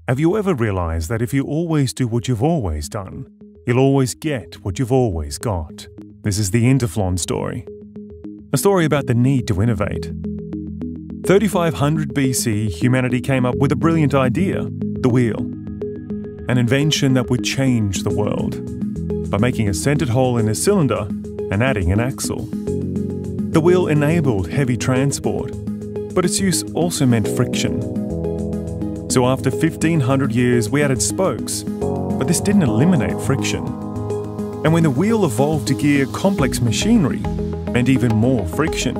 Have you ever realized that if you always do what you've always done, you'll always get what you've always got? This is the Interflon Story. A story about the need to innovate. 3500 BC, humanity came up with a brilliant idea, the wheel. An invention that would change the world by making a centered hole in a cylinder and adding an axle. The wheel enabled heavy transport, but its use also meant friction. So after 1500 years, we added spokes, but this didn't eliminate friction. And when the wheel evolved to gear complex machinery, meant even more friction.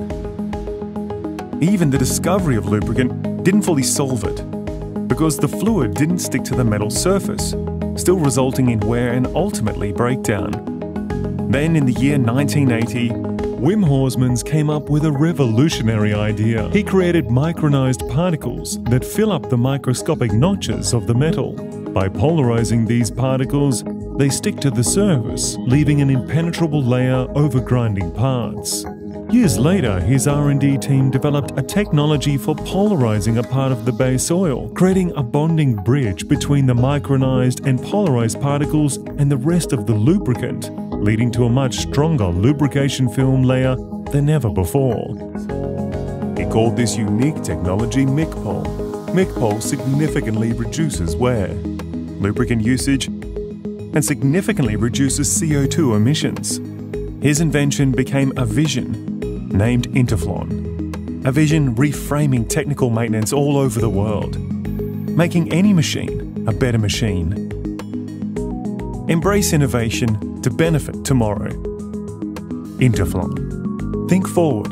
Even the discovery of lubricant didn't fully solve it, because the fluid didn't stick to the metal surface, still resulting in wear and ultimately breakdown. Then in the year 1980, Wim Horsmans came up with a revolutionary idea. He created micronized particles that fill up the microscopic notches of the metal. By polarizing these particles, they stick to the surface, leaving an impenetrable layer over grinding parts. Years later, his R&D team developed a technology for polarizing a part of the base oil, creating a bonding bridge between the micronized and polarized particles and the rest of the lubricant, leading to a much stronger lubrication film layer than ever before. He called this unique technology MicPol. MicPol significantly reduces wear, lubricant usage, and significantly reduces CO2 emissions. His invention became a vision, named Interflon. A vision reframing technical maintenance all over the world, making any machine a better machine. Embrace innovation to benefit tomorrow. Interflon. Think forward.